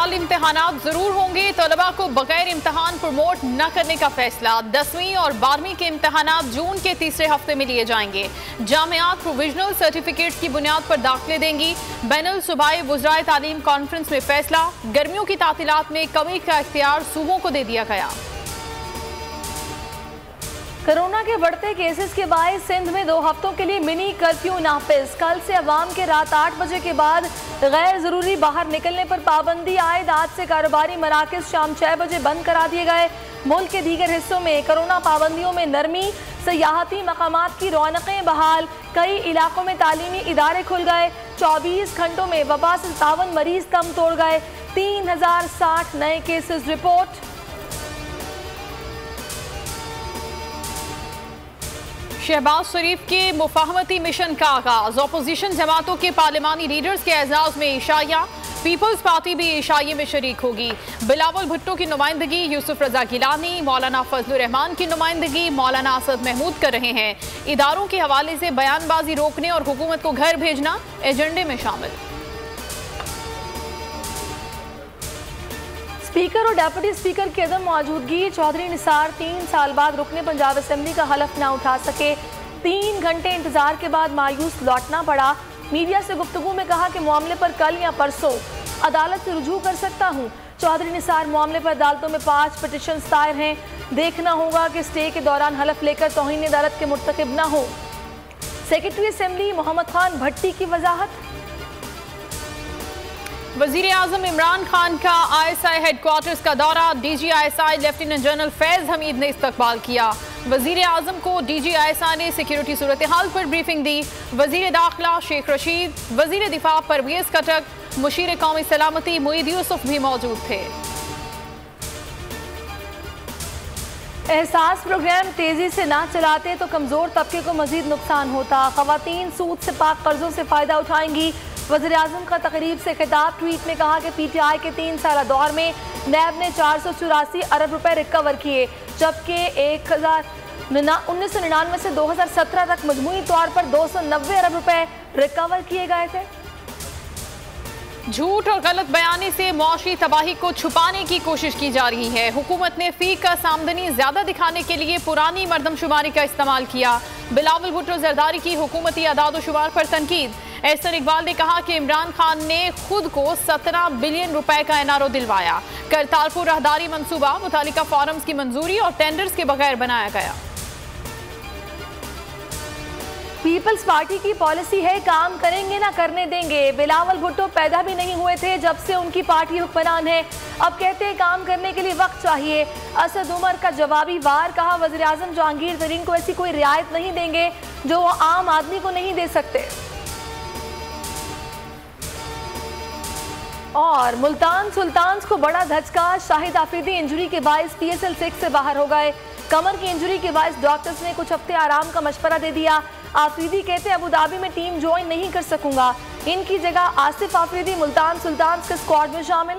साल इम्तहानात जरूर होंगे, तलबा को बगैर इम्तहान प्रमोट न करने का फैसला। 10वीं और 12वीं के इम्तहानात जून के तीसरे हफ्ते में लिए जाएंगे। जामियात प्रोविजनल सर्टिफिकेट्स की बुनियाद पर दाखिले देंगी। बैनुल सूबाई वज़राए तालीम कॉन्फ्रेंस में फैसला। गर्मियों की तातीलात में कमी का इख्तियार सूबों को दे दिया गया। कोरोना के बढ़ते केसेस के बायस सिंध में 2 हफ्तों के लिए मिनी कर्फ्यू नाफिज। कल से अवाम के रात 8 बजे के बाद गैर जरूरी बाहर निकलने पर पाबंदी आयद। आज से कारोबारी मराकज शाम 6 बजे बंद करा दिए गए। मुल्क के दीगर हिस्सों में कोरोना पाबंदियों में नरमी। सयाहती मकामात की रौनकें बहाल। कई इलाकों में तालीमी इदारे खुल गए। 24 घंटों में वबा से 57 मरीज दम तोड़ गए। 3060 नए केसेस रिपोर्ट। शहबाज शरीफ के मुफाहमती मिशन का आगाज। अपोजिशन जमातों के पार्लिमानी लीडर्स के एजाज में इशाया। पीपल्स पार्टी भी इशाये में शरीक होगी। बिलावल भुट्टो की नुमाइंदगी यूसुफ रजा गिलानी, मौलाना फजलुर रहमान की नुमाइंदगी मौलाना असद महमूद कर रहे हैं। इदारों के हवाले से बयानबाजी रोकने और हुकूमत को घर भेजना एजेंडे में शामिल। स्पीकर और डेप्यूटी स्पीकर की अदम मौजूदगी। चौधरी निसार 3 साल बाद रुकने पंजाब असेंबली का हलफ न उठा सके। 3 घंटे इंतजार के बाद मायूस लौटना पड़ा। मीडिया से गुफ्तगू में कहा कि मामले पर कल या परसों अदालत से रुजू कर सकता हूं। चौधरी निसार मामले पर अदालतों में 5 पिटिशन दायर हैं। देखना होगा कि स्टे के दौरान हलफ लेकर तौहीन अदालत के मुर्तकिब न हो। सेक्रेटरी असेंबली मोहम्मद खान भट्टी की वजाहत। वजीर आजम इमरान खान का ISI हेडक्वार्टर्स का दौरा। DG ISI lieutenant general Faiz Hamid ने इस्तकबाल किया। वजीर आजम को DG ISI ने सिक्योरिटी सूरत हाल पर ब्रीफिंग दी। वजीर दाखिला शेख रशीद, वजीर दिफा परवेज खटक, मुशीर कौमी सलामती मुईद यूसुफ भी मौजूद थे। एहसास प्रोग्राम तेजी से ना चलाते तो कमजोर तबके को मजीद नुकसान होता। खवातीन सूद से पाक कर्जों से फायदा उठाएंगी। वज़ीर आज़म का तकरीब से खिताब। ट्वीट में कहा कि PTI के 3 साल दौर में नैब ने 484 अरब रुपए रिकवर किए, जबकि 1999 से 2017 तक मजमूई तौर पर 290 अरब रुपए रिकवर किए गए थे। झूठ और गलत बयानी से मौशी तबाही को छुपाने की कोशिश की जा रही है। हुकूमत ने फी का आमदनी ज्यादा दिखाने के लिए पुरानी मरदमशुमारी का इस्तेमाल किया। बिलावल भुट्टो जरदारी की हुकूमती अदाद-ओ-शुमार पर तनकीद। एहसन इकबाल ने कहा कि इमरान खान ने खुद को 17 बिलियन रुपए का NRO दिलवाया। करतारपुर राहदारी मंसूबा मुतालिका फॉरम्स की मंजूरी और टेंडर्स के बगैर बनाया गया। पीपल्स पार्टी की पॉलिसी है काम करेंगे ना करने देंगे। बिलावल भुट्टो पैदा भी नहीं हुए थे जब से उनकी पार्टी हुक्मरान है। अब कहते हैं काम करने के लिए वक्त चाहिए। असद उमर का जवाबी वार। कहा वज़ीर आज़म जहांगीर तरीन को ऐसी कोई रियायत नहीं देंगे जो वो आम आदमी को नहीं दे सकते। और मुल्तान सुल्तान्स को बड़ा धचका। शाहिद आफरीदी इंजरी के बायस PSL 6 से बाहर हो गए। कमर की इंजरी के बायस डॉक्टर्स ने कुछ हफ्ते आराम का मशवरा दे दिया। आफरीदी कहते अबू धाबी में टीम ज्वाइन नहीं कर सकूंगा। इनकी जगह आसिफ आफरीदी मुल्तान सुल्तान्स के स्क्वाड में शामिल।